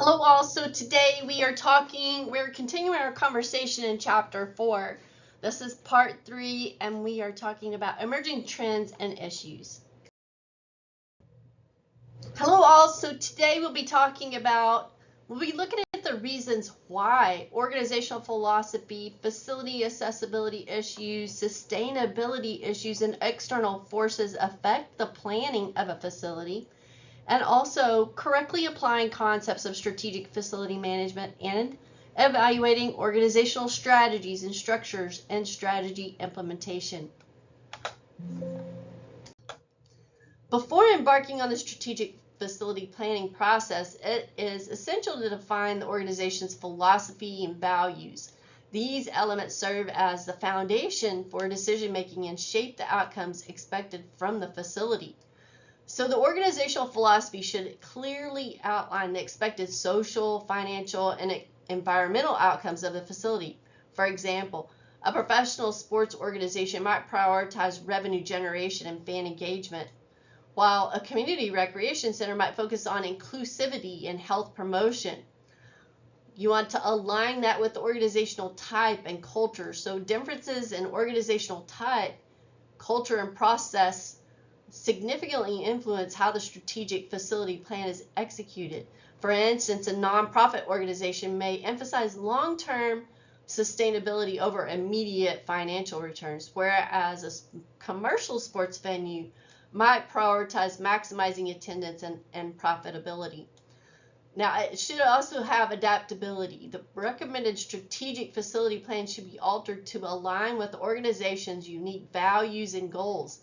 Hello all, so today we're continuing our conversation in chapter 4. This is part 3 and we are talking about emerging trends and issues. Hello all, so today we'll be looking at the reasons why organizational philosophy, facility accessibility issues, sustainability issues, and external forces affect the planning of a facility, and also correctly applying concepts of strategic facility management and evaluating organizational strategies and structures and strategy implementation. Before embarking on the strategic facility planning process, it is essential to define the organization's philosophy and values. These elements serve as the foundation for decision making and shape the outcomes expected from the facility. So the organizational philosophy should clearly outline the expected social, financial, and environmental outcomes of the facility. For example, a professional sports organization might prioritize revenue generation and fan engagement, while a community recreation center might focus on inclusivity and health promotion. You want to align that with the organizational type and culture. So differences in organizational type, culture, and process significantly influence how the strategic facility plan is executed. For instance, a nonprofit organization may emphasize long-term sustainability over immediate financial returns, whereas a commercial sports venue might prioritize maximizing attendance and profitability. Now, it should also have adaptability. The recommended strategic facility plan should be altered to align with the organization's unique values and goals.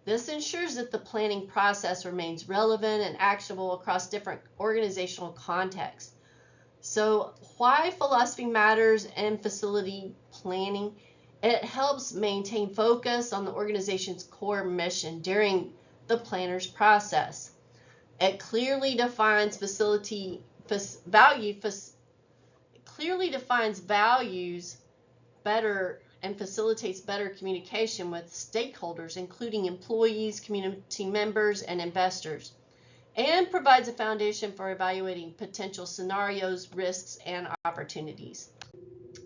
This ensures that the planning process remains relevant and actionable across different organizational contexts. So, why philosophy matters in facility planning? It helps maintain focus on the organization's core mission during the planner's process. It clearly defines values better and facilitates better communication with stakeholders, including employees, community members, and investors, and provides a foundation for evaluating potential scenarios, risks, and opportunities.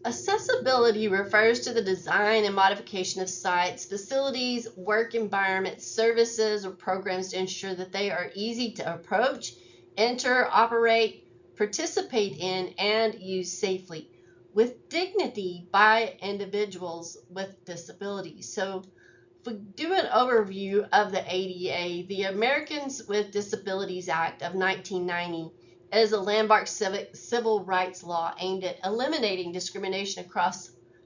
Accessibility refers to the design and modification of sites, facilities, work environments, services, or programs to ensure that they are easy to approach, enter, operate, participate in, and use safely with dignity by individuals with disabilities. So if we do an overview of the ADA, the Americans with Disabilities Act of 1990 is a landmark civil rights law aimed at eliminating discrimination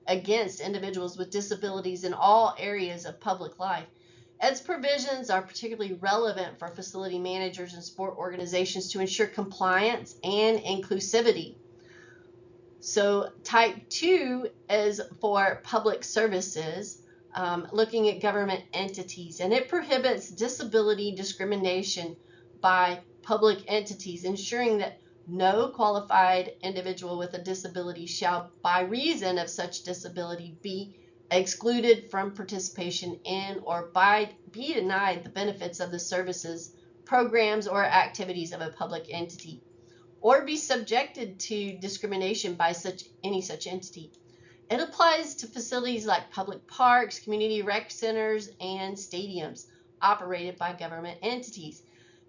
against individuals with disabilities in all areas of public life. Its provisions are particularly relevant for facility managers and sport organizations to ensure compliance and inclusivity. So type 2 is for public services, looking at government entities, and it prohibits disability discrimination by public entities, ensuring that no qualified individual with a disability shall, by reason of such disability, be excluded from participation in or be denied the benefits of the services, programs, or activities of a public entity, or be subjected to discrimination by any such entity. It applies to facilities like public parks, community rec centers, and stadiums operated by government entities.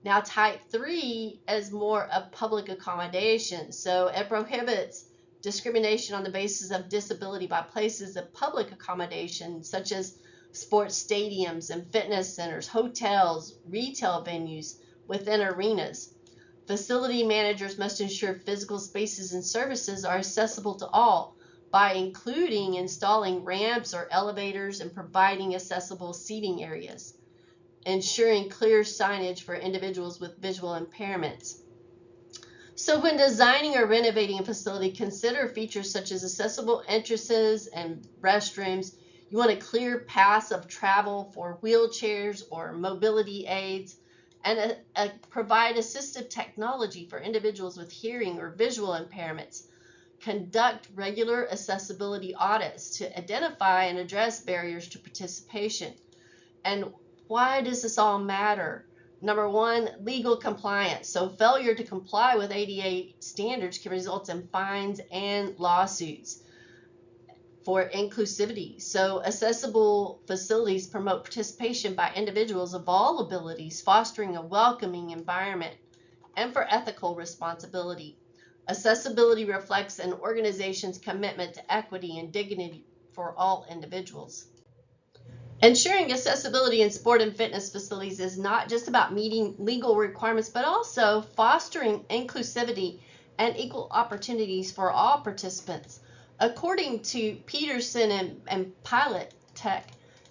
Now, type 3 is more of public accommodation, so it prohibits discrimination on the basis of disability by places of public accommodation, such as sports stadiums and fitness centers, hotels, retail venues within arenas. Facility managers must ensure physical spaces and services are accessible to all by including installing ramps or elevators and providing accessible seating areas, ensuring clear signage for individuals with visual impairments. So when designing or renovating a facility, consider features such as accessible entrances and restrooms. You want a clear paths of travel for wheelchairs or mobility aids, and provide assistive technology for individuals with hearing or visual impairments. Conduct regular accessibility audits to identify and address barriers to participation. And why does this all matter? Number one, legal compliance. So failure to comply with ADA standards can result in fines and lawsuits. For inclusivity. So accessible facilities promote participation by individuals of all abilities, fostering a welcoming environment. And for ethical responsibility. Accessibility reflects an organization's commitment to equity and dignity for all individuals. Ensuring accessibility in sport and fitness facilities is not just about meeting legal requirements, but also fostering inclusivity and equal opportunities for all participants. According to Peterson and Pilot Tech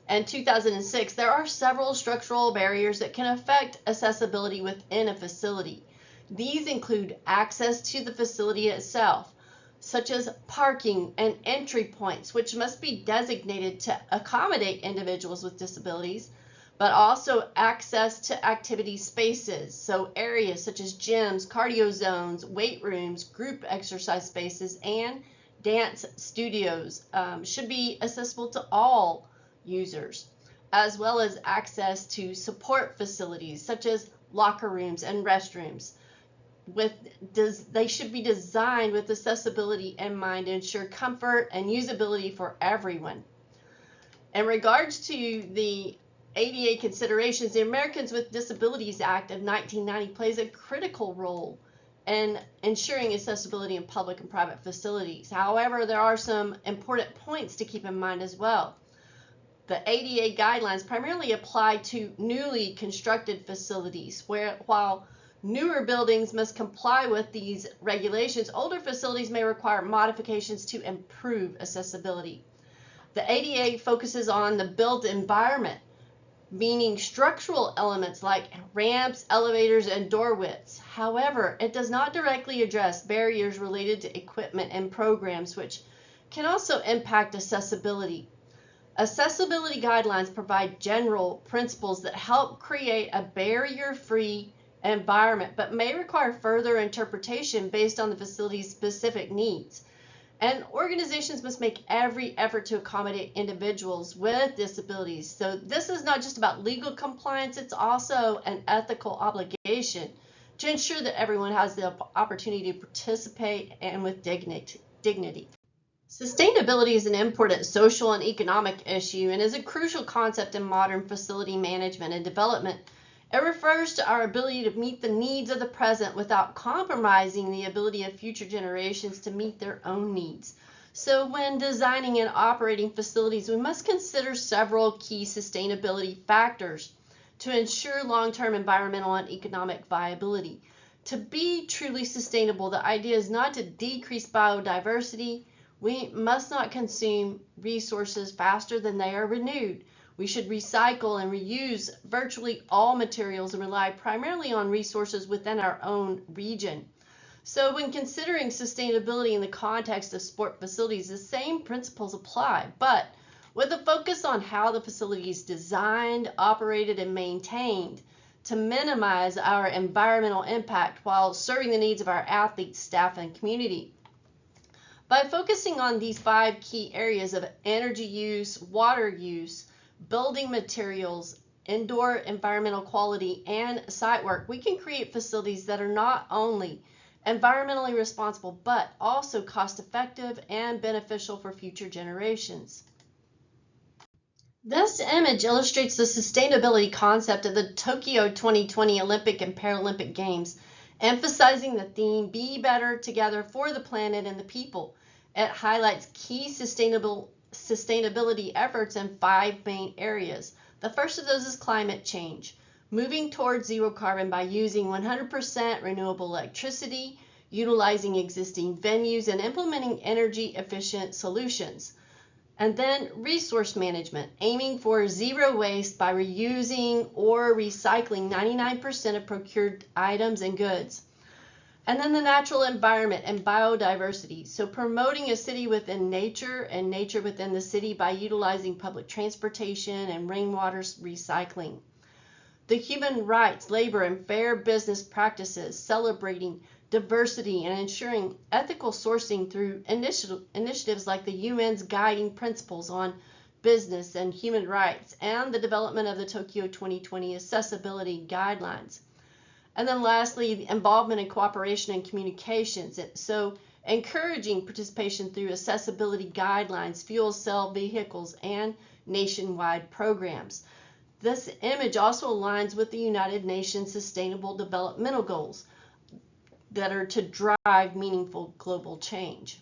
in 2006, there are several structural barriers that can affect accessibility within a facility. These include access to the facility itself, such as parking and entry points, which must be designated to accommodate individuals with disabilities, but also access to activity spaces, so areas such as gyms, cardio zones, weight rooms, group exercise spaces, and dance studios should be accessible to all users, as well as access to support facilities such as locker rooms and restrooms. They should be designed with accessibility in mind to ensure comfort and usability for everyone. In regards to the ADA considerations, the Americans with Disabilities Act of 1990 plays a critical role in ensuring accessibility in public and private facilities. However, there are some important points to keep in mind as well. The ADA guidelines primarily apply to newly constructed facilities, while newer buildings must comply with these regulations, older facilities may require modifications to improve accessibility. The ADA focuses on the built environment, meaning structural elements like ramps, elevators, and door widths. However, it does not directly address barriers related to equipment and programs, which can also impact accessibility. Accessibility guidelines provide general principles that help create a barrier-free environment, but may require further interpretation based on the facility's specific needs. And organizations must make every effort to accommodate individuals with disabilities. So this is not just about legal compliance, it's also an ethical obligation to ensure that everyone has the opportunity to participate and with dignity. Sustainability is an important social and economic issue and is a crucial concept in modern facility management and development. It refers to our ability to meet the needs of the present without compromising the ability of future generations to meet their own needs. So when designing and operating facilities, we must consider several key sustainability factors to ensure long-term environmental and economic viability. To be truly sustainable, the idea is not to decrease biodiversity. We must not consume resources faster than they are renewed. We should recycle and reuse virtually all materials and rely primarily on resources within our own region. So when considering sustainability in the context of sport facilities, the same principles apply, but with a focus on how the facility is designed, operated, and maintained to minimize our environmental impact while serving the needs of our athletes, staff, and community. By focusing on these 5 key areas of energy use, water use, building materials, indoor environmental quality, and site work, we can create facilities that are not only environmentally responsible, but also cost-effective and beneficial for future generations. This image illustrates the sustainability concept of the Tokyo 2020 Olympic and Paralympic Games, emphasizing the theme, Be Better Together for the Planet and the People. It highlights key sustainability efforts in 5 main areas. The first of those is climate change, moving towards zero carbon by using 100% renewable electricity, utilizing existing venues, and implementing energy efficient solutions. And then resource management, aiming for zero waste by reusing or recycling 99% of procured items and goods. And then the natural environment and biodiversity, so promoting a city within nature and nature within the city by utilizing public transportation and rainwater recycling. The human rights, labor, and fair business practices, celebrating diversity and ensuring ethical sourcing through initiatives like the UN's guiding principles on business and human rights, and the development of the Tokyo 2020 accessibility guidelines. And then lastly, involvement in cooperation and communications. So encouraging participation through accessibility guidelines, fuel cell vehicles, and nationwide programs. This image also aligns with the United Nations Sustainable Developmental Goals that are to drive meaningful global change.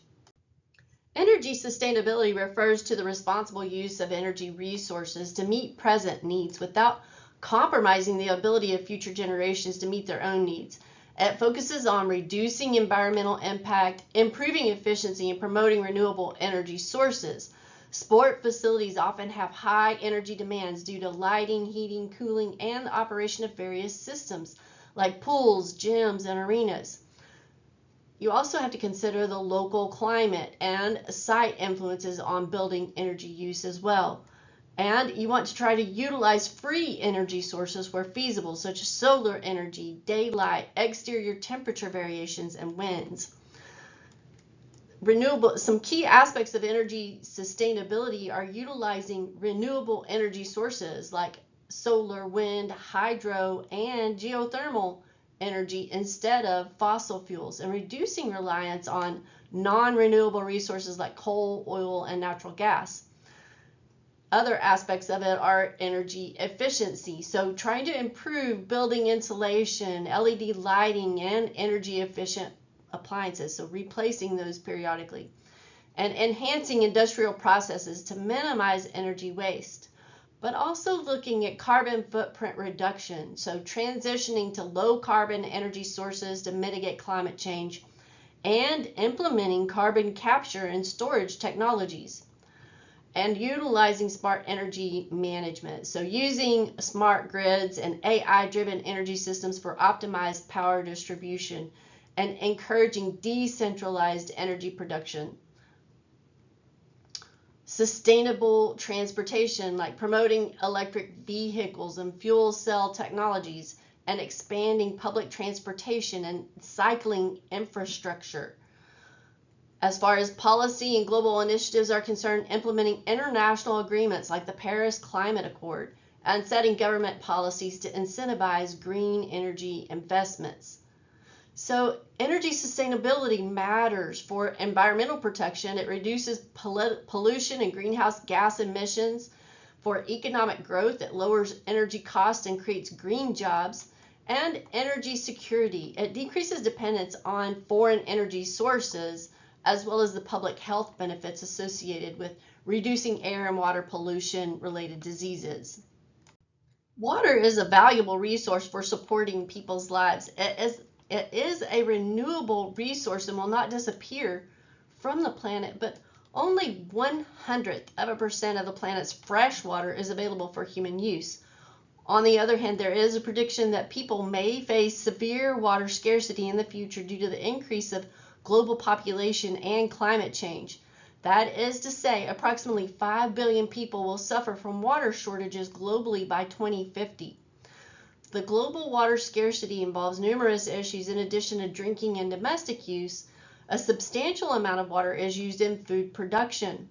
Energy sustainability refers to the responsible use of energy resources to meet present needs without compromising the ability of future generations to meet their own needs. It focuses on reducing environmental impact, improving efficiency, and promoting renewable energy sources. Sport facilities often have high energy demands due to lighting, heating, cooling, and the operation of various systems like pools, gyms, and arenas. You also have to consider the local climate and site influences on building energy use as well. And you want to try to utilize free energy sources where feasible, such as solar energy, daylight, exterior temperature variations, and winds. Some key aspects of energy sustainability are utilizing renewable energy sources like solar, wind, hydro, and geothermal energy instead of fossil fuels, and reducing reliance on non-renewable resources like coal, oil, and natural gas. Other aspects of it are energy efficiency. So trying to improve building insulation, LED lighting, and energy efficient appliances. So replacing those periodically. And enhancing industrial processes to minimize energy waste. But also looking at carbon footprint reduction. So transitioning to low carbon energy sources to mitigate climate change. And implementing carbon capture and storage technologies. And utilizing smart energy management. So using smart grids and AI-driven energy systems for optimized power distribution and encouraging decentralized energy production. Sustainable transportation, like promoting electric vehicles and fuel cell technologies and expanding public transportation and cycling infrastructure. As far as policy and global initiatives are concerned, implementing international agreements like the Paris Climate Accord and setting government policies to incentivize green energy investments. So energy sustainability matters for environmental protection. It reduces pollution and greenhouse gas emissions. For economic growth, it lowers energy costs and creates green jobs. And energy security, it decreases dependence on foreign energy sources, as well as the public health benefits associated with reducing air and water pollution related diseases. Water is a valuable resource for supporting people's lives. It is a renewable resource and will not disappear from the planet, but only 0.01% of the planet's fresh water is available for human use. On the other hand, there is a prediction that people may face severe water scarcity in the future due to the increase of global population and climate change. That is to say, approximately 5 billion people will suffer from water shortages globally by 2050. The global water scarcity involves numerous issues in addition to drinking and domestic use. A substantial amount of water is used in food production.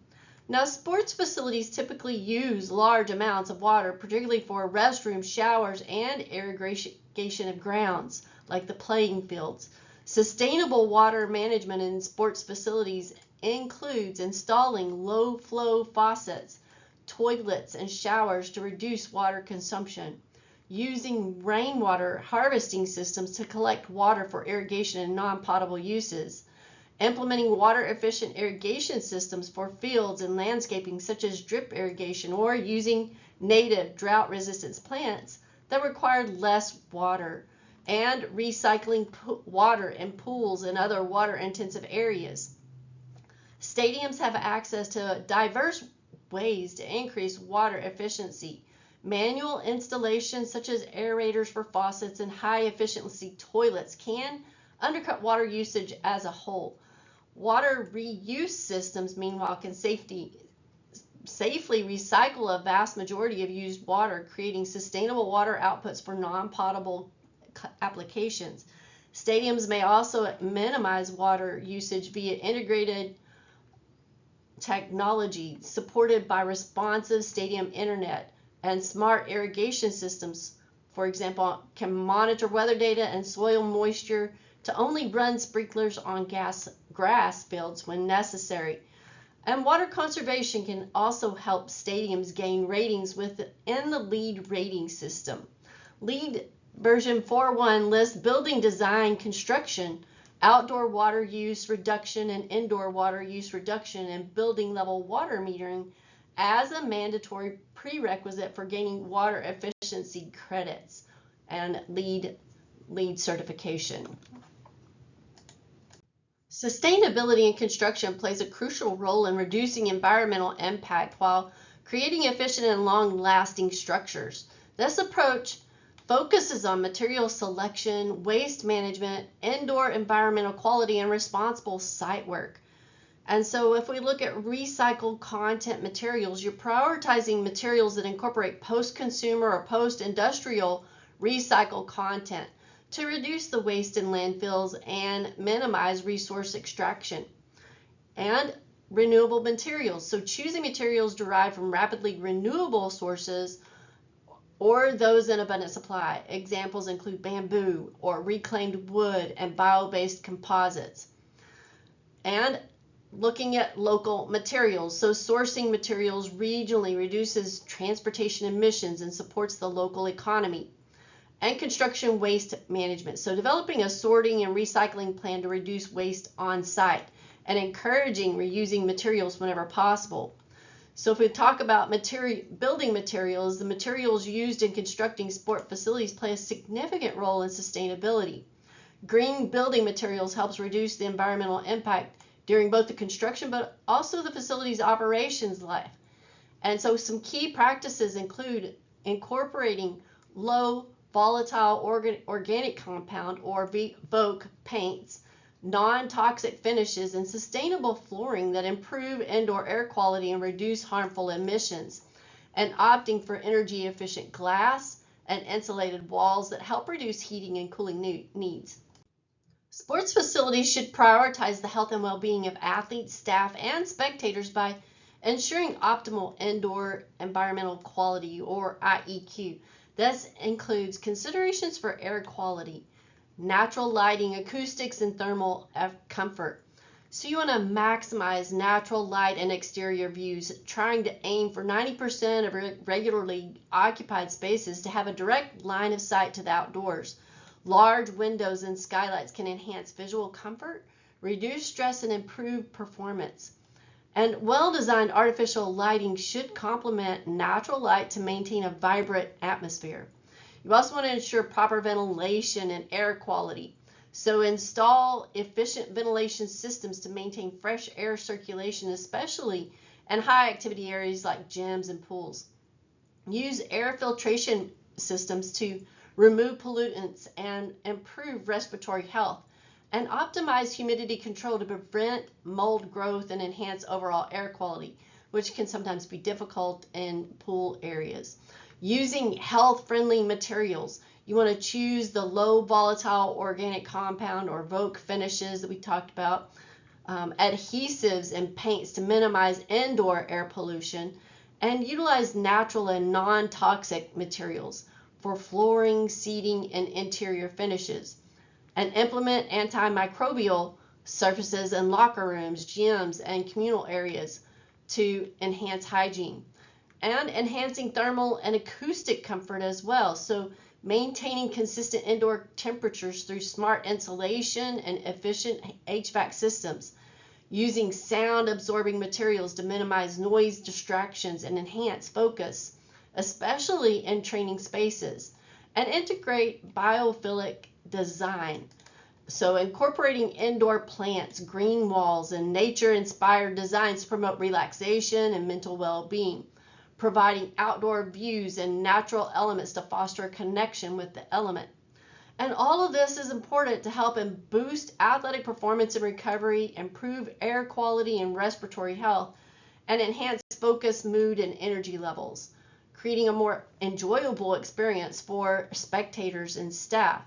Now, sports facilities typically use large amounts of water, particularly for restrooms, showers, and irrigation of grounds, like the playing fields. Sustainable water management in sports facilities includes installing low-flow faucets, toilets, and showers to reduce water consumption, using rainwater harvesting systems to collect water for irrigation and non-potable uses, implementing water-efficient irrigation systems for fields and landscaping such as drip irrigation, or using native drought-resistant plants that require less water, and recycling water in pools and other water-intensive areas. Stadiums have access to diverse ways to increase water efficiency. Manual installations such as aerators for faucets and high-efficiency toilets can undercut water usage as a whole. Water reuse systems, meanwhile, can safely recycle a vast majority of used water, creating sustainable water outputs for non-potable applications. Stadiums may also minimize water usage via integrated technology supported by responsive stadium internet and smart irrigation systems, for example, can monitor weather data and soil moisture to only run sprinklers on grass fields when necessary. And water conservation can also help stadiums gain ratings within the LEED rating system. LEED version 4.1 lists building design, construction, outdoor water use reduction, and indoor water use reduction, and building level water metering as a mandatory prerequisite for gaining water efficiency credits and LEED certification. Sustainability in construction plays a crucial role in reducing environmental impact while creating efficient and long-lasting structures. This approach focuses on material selection, waste management, indoor environmental quality, and responsible site work. And so if we look at recycled content materials, you're prioritizing materials that incorporate post-consumer or post-industrial recycled content to reduce the waste in landfills and minimize resource extraction. And renewable materials, so choosing materials derived from rapidly renewable sources or those in abundant supply. Examples include bamboo or reclaimed wood and bio-based composites. And looking at local materials, so sourcing materials regionally reduces transportation emissions and supports the local economy. And construction waste management, so developing a sorting and recycling plan to reduce waste on site and encouraging reusing materials whenever possible. So if we talk about building materials, the materials used in constructing sport facilities play a significant role in sustainability. Green building materials helps reduce the environmental impact during both the construction but also the facility's operations life. And so some key practices include incorporating low volatile organic compound or VOC paints, non-toxic finishes, and sustainable flooring that improve indoor air quality and reduce harmful emissions, and opting for energy efficient glass and insulated walls that help reduce heating and cooling needs. Sports facilities should prioritize the health and well-being of athletes, staff, and spectators by ensuring optimal indoor environmental quality or IEQ. This includes considerations for air quality, natural lighting, acoustics, and thermal comfort. So you want to maximize natural light and exterior views, trying to aim for 90% of regularly occupied spaces to have a direct line of sight to the outdoors. Large windows and skylights can enhance visual comfort, reduce stress, and improve performance. And well-designed artificial lighting should complement natural light to maintain a vibrant atmosphere. You also want to ensure proper ventilation and air quality. So install efficient ventilation systems to maintain fresh air circulation, especially in high activity areas like gyms and pools. Use air filtration systems to remove pollutants and improve respiratory health, and optimize humidity control to prevent mold growth and enhance overall air quality, which can sometimes be difficult in pool areas. Using health-friendly materials, you want to choose the low volatile organic compound or VOC finishes that we talked about, adhesives and paints to minimize indoor air pollution, and utilize natural and non-toxic materials for flooring, seating, and interior finishes. And implement antimicrobial surfaces in locker rooms, gyms, and communal areas to enhance hygiene. And enhancing thermal and acoustic comfort as well. So maintaining consistent indoor temperatures through smart insulation and efficient HVAC systems. Using sound absorbing materials to minimize noise distractions and enhance focus, especially in training spaces. And integrate biophilic design. So incorporating indoor plants, green walls, and nature-inspired designs to promote relaxation and mental well-being. Providing outdoor views and natural elements to foster a connection with the element. And all of this is important to help boost athletic performance and recovery, improve air quality and respiratory health, and enhance focus, mood, and energy levels, creating a more enjoyable experience for spectators and staff.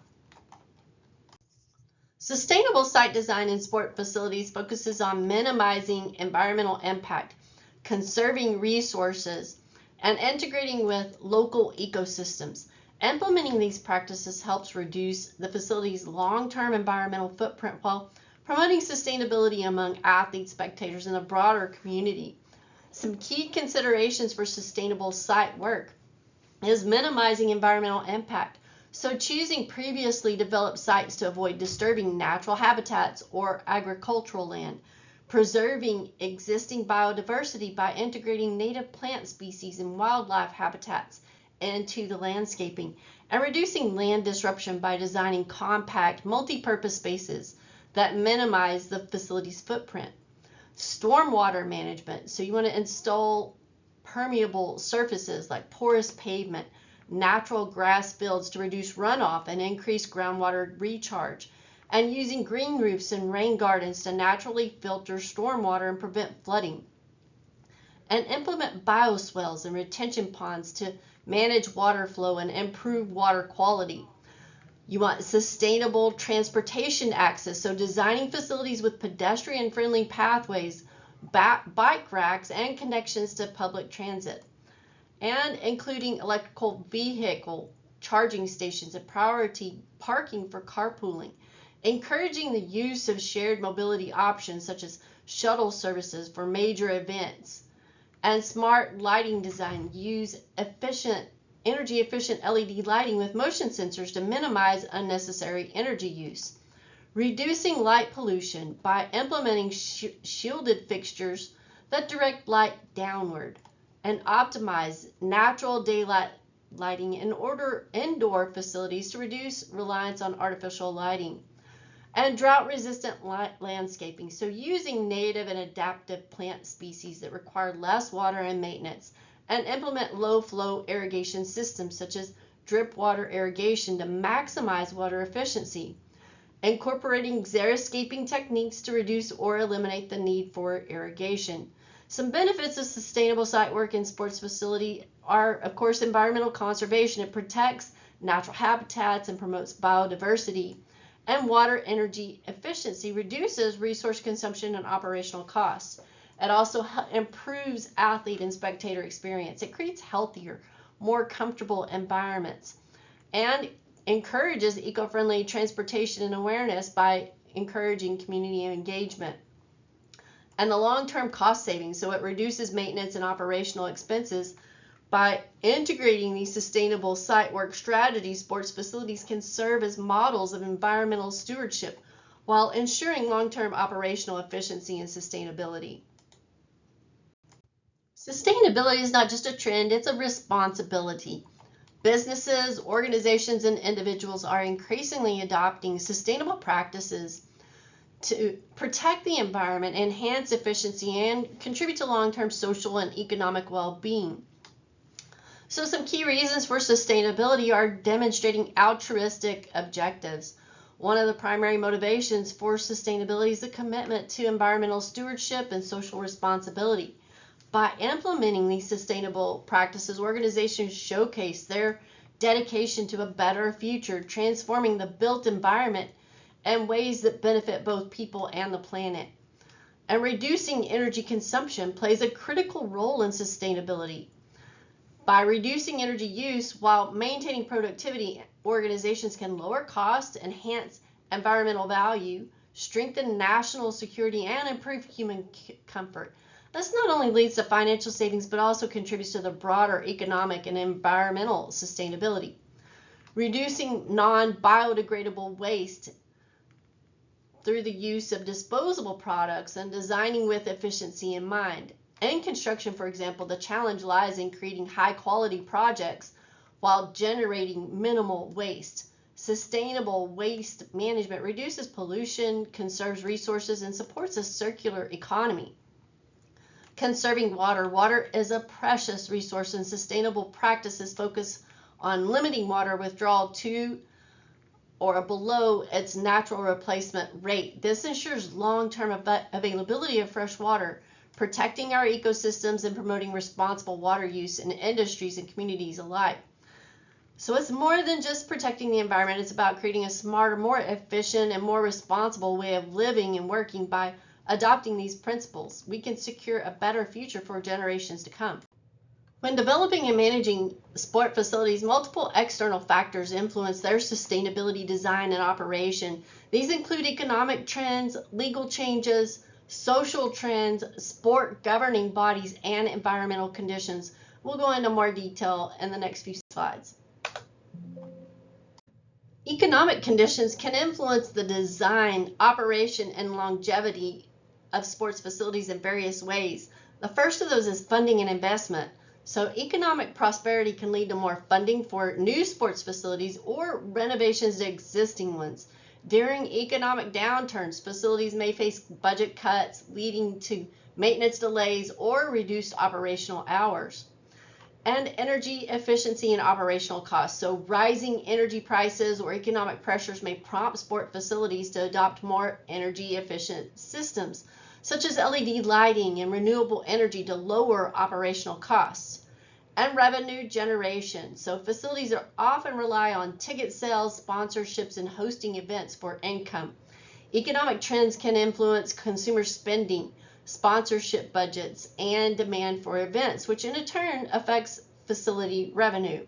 Sustainable site design in sport facilities focuses on minimizing environmental impact, conserving resources, and integrating with local ecosystems. Implementing these practices helps reduce the facility's long-term environmental footprint while promoting sustainability among athletes, spectators, and the broader community. Some key considerations for sustainable site work is minimizing environmental impact. So choosing previously developed sites to avoid disturbing natural habitats or agricultural land, preserving existing biodiversity by integrating native plant species and wildlife habitats into the landscaping, and reducing land disruption by designing compact, multi-purpose spaces that minimize the facility's footprint. Stormwater management, so you want to install permeable surfaces like porous pavement, natural grass fields to reduce runoff and increase groundwater recharge, and using green roofs and rain gardens to naturally filter stormwater and prevent flooding. And implement bioswales and retention ponds to manage water flow and improve water quality. You want sustainable transportation access, so designing facilities with pedestrian-friendly pathways, bike racks, and connections to public transit. And including electrical vehicle charging stations and priority parking for carpooling. Encouraging the use of shared mobility options such as shuttle services for major events. And smart lighting design, use energy efficient LED lighting with motion sensors to minimize unnecessary energy use. Reducing light pollution by implementing shielded fixtures that direct light downward, and optimize natural daylight lighting in indoor facilities to reduce reliance on artificial lighting. And drought resistant landscaping, so using native and adaptive plant species that require less water and maintenance, and implement low flow irrigation systems such as drip water irrigation to maximize water efficiency. Incorporating xeriscaping techniques to reduce or eliminate the need for irrigation. Some benefits of sustainable site work in sports facility are, of course, environmental conservation. It protects natural habitats and promotes biodiversity. And water energy efficiency reduces resource consumption and operational costs. It also improves athlete and spectator experience. It creates healthier, more comfortable environments, and encourages eco-friendly transportation and awareness by encouraging community engagement. And the long-term cost savings, so it reduces maintenance and operational expenses. By integrating these sustainable site work strategies, sports facilities can serve as models of environmental stewardship while ensuring long-term operational efficiency and sustainability. Sustainability is not just a trend, it's a responsibility. Businesses, organizations, and individuals are increasingly adopting sustainable practices to protect the environment, enhance efficiency, and contribute to long-term social and economic well-being. So some key reasons for sustainability are demonstrating altruistic objectives. One of the primary motivations for sustainability is the commitment to environmental stewardship and social responsibility. By implementing these sustainable practices, organizations showcase their dedication to a better future, transforming the built environment in ways that benefit both people and the planet. And reducing energy consumption plays a critical role in sustainability. By reducing energy use while maintaining productivity, organizations can lower costs, enhance environmental value, strengthen national security, and improve human comfort. This not only leads to financial savings, but also contributes to the broader economic and environmental sustainability. Reducing non-biodegradable waste through the use of disposable products and designing with efficiency in mind. In construction, for example, the challenge lies in creating high-quality projects while generating minimal waste. Sustainable waste management reduces pollution, conserves resources, and supports a circular economy. Conserving water. Water is a precious resource, and sustainable practices focus on limiting water withdrawal to or below its natural replacement rate. This ensures long-term availability of fresh water, protecting our ecosystems and promoting responsible water use in industries and communities alike. So it's more than just protecting the environment. It's about creating a smarter, more efficient, and more responsible way of living and working. By adopting these principles, we can secure a better future for generations to come. When developing and managing sport facilities, multiple external factors influence their sustainability design and operation. These include economic trends, legal changes, social trends, sport governing bodies, and environmental conditions. We'll go into more detail in the next few slides. Economic conditions can influence the design, operation, and longevity of sports facilities in various ways. The first of those is funding and investment. So economic prosperity can lead to more funding for new sports facilities or renovations to existing ones. During economic downturns, facilities may face budget cuts, leading to maintenance delays or reduced operational hours. And energy efficiency and operational costs. So rising energy prices or economic pressures may prompt sport facilities to adopt more energy efficient systems, such as LED lighting and renewable energy to lower operational costs. And revenue generation. So facilities are often rely on ticket sales, sponsorships, and hosting events for income. Economic trends can influence consumer spending, sponsorship budgets, and demand for events, which in turn affects facility revenue.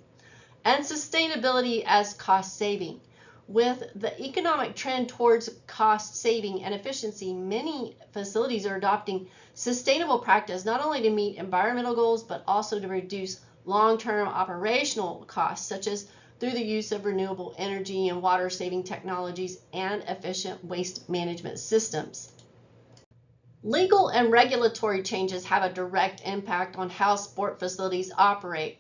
And sustainability as cost saving. With the economic trend towards cost saving and efficiency, many facilities are adopting sustainable practice not only to meet environmental goals, but also to reduce long-term operational costs, such as through the use of renewable energy and water-saving technologies and efficient waste management systems. Legal and regulatory changes have a direct impact on how sport facilities operate,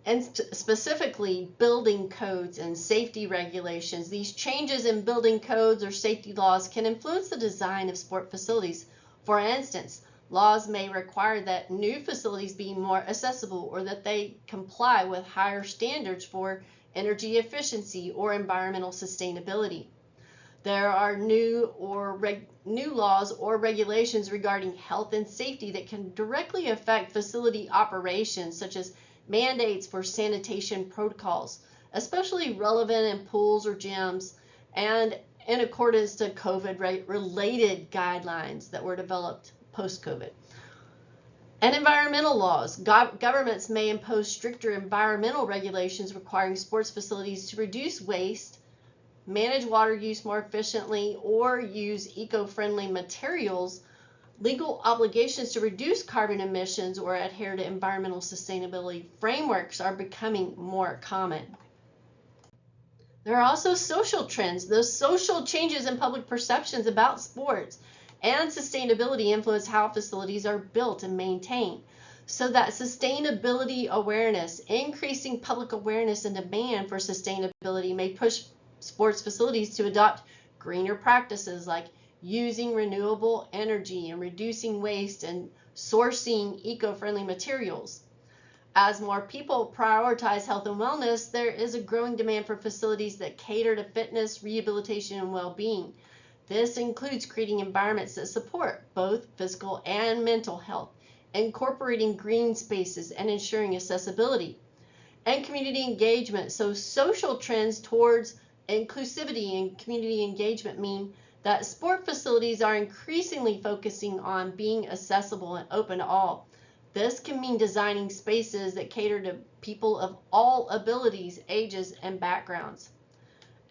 and specifically building codes and safety regulations. These changes in building codes or safety laws can influence the design of sport facilities. For instance, laws may require that new facilities be more accessible or that they comply with higher standards for energy efficiency or environmental sustainability. There are new laws or regulations regarding health and safety that can directly affect facility operations, such as mandates for sanitation protocols, especially relevant in pools or gyms, and in accordance to COVID-related guidelines that were developed post-COVID. And environmental laws. Governments may impose stricter environmental regulations requiring sports facilities to reduce waste, manage water use more efficiently, or use eco-friendly materials. Legal obligations to reduce carbon emissions or adhere to environmental sustainability frameworks are becoming more common. There are also social trends. Those social changes in public perceptions about sports and sustainability influence how facilities are built and maintained. So that sustainability awareness, increasing public awareness and demand for sustainability may push sports facilities to adopt greener practices like using renewable energy and reducing waste and sourcing eco-friendly materials. As more people prioritize health and wellness, there is a growing demand for facilities that cater to fitness, rehabilitation, and well-being. This includes creating environments that support both physical and mental health, incorporating green spaces, and ensuring accessibility. And community engagement. So social trends towards inclusivity and community engagement mean that sport facilities are increasingly focusing on being accessible and open to all. This can mean designing spaces that cater to people of all abilities, ages, and backgrounds.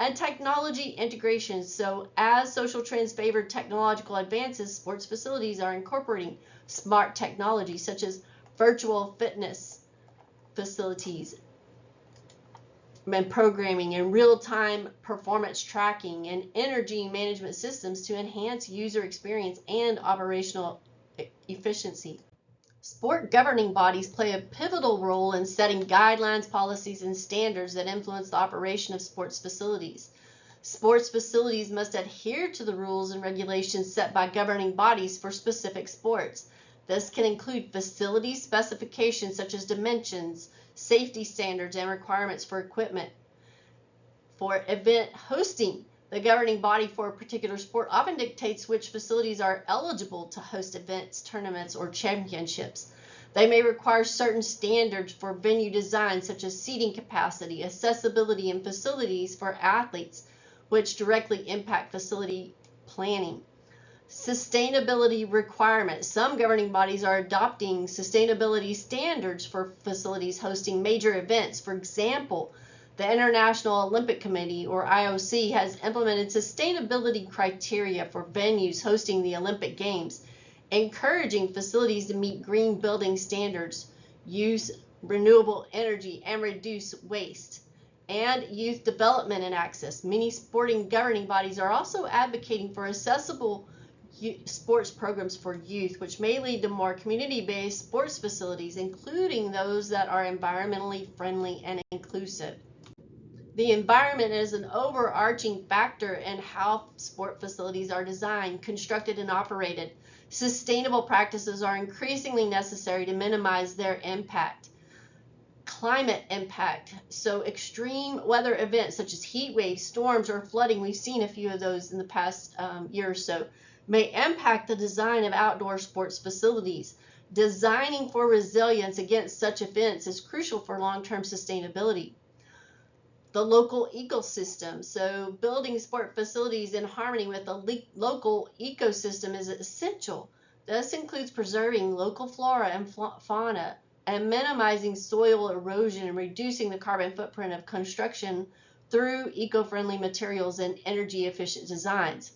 And technology integration. So as social trends favor technological advances, sports facilities are incorporating smart technology such as virtual fitness facilities and programming and real-time performance tracking and energy management systems to enhance user experience and operational efficiency. Sport governing bodies play a pivotal role in setting guidelines, policies, and standards that influence the operation of sports facilities. Sports facilities must adhere to the rules and regulations set by governing bodies for specific sports. This can include facility specifications such as dimensions, safety standards, and requirements for equipment. For event hosting, the governing body for a particular sport often dictates which facilities are eligible to host events, tournaments, or championships. They may require certain standards for venue design, such as seating capacity, accessibility, and facilities for athletes, which directly impact facility planning. Sustainability requirements. Some governing bodies are adopting sustainability standards for facilities hosting major events. For example, the International Olympic Committee, or IOC, has implemented sustainability criteria for venues hosting the Olympic Games, encouraging facilities to meet green building standards, use renewable energy, and reduce waste. And youth development and access. Many sporting governing bodies are also advocating for accessible sports programs for youth, which may lead to more community-based sports facilities, including those that are environmentally friendly and inclusive. The environment is an overarching factor in how sport facilities are designed, constructed, and operated. Sustainable practices are increasingly necessary to minimize their impact. Climate impact. So extreme weather events such as heat waves, storms, or flooding, we've seen a few of those in the past year or so, may impact the design of outdoor sports facilities. Designing for resilience against such events is crucial for long-term sustainability. The local ecosystem. So building sport facilities in harmony with the local ecosystem is essential. This includes preserving local flora and fauna and minimizing soil erosion and reducing the carbon footprint of construction through eco-friendly materials and energy-efficient designs.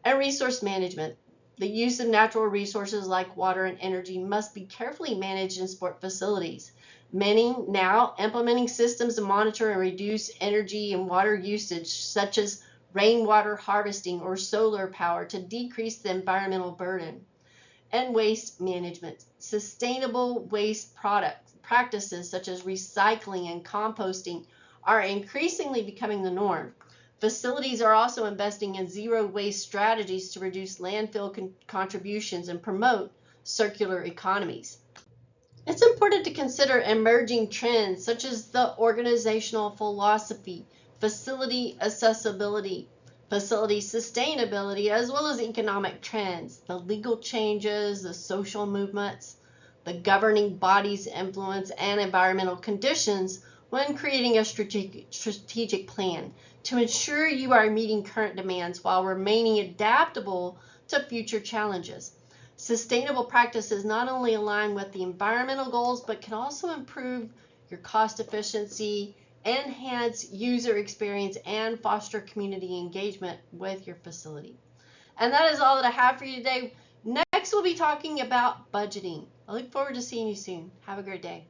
And resource management. The use of natural resources like water and energy must be carefully managed in sport facilities. Many now implementing systems to monitor and reduce energy and water usage, such as rainwater harvesting or solar power, to decrease the environmental burden. And waste management. Sustainable waste practices such as recycling and composting are increasingly becoming the norm. Facilities are also investing in zero waste strategies to reduce landfill contributions and promote circular economies. It's important to consider emerging trends such as the organizational philosophy, facility accessibility, facility sustainability, as well as economic trends, the legal changes, the social movements, the governing body's influence, and environmental conditions when creating a strategic plan to ensure you are meeting current demands while remaining adaptable to future challenges. Sustainable practices not only align with the environmental goals, but can also improve your cost efficiency, enhance user experience, and foster community engagement with your facility. And that is all that I have for you today. Next, we'll be talking about budgeting. I look forward to seeing you soon. Have a great day.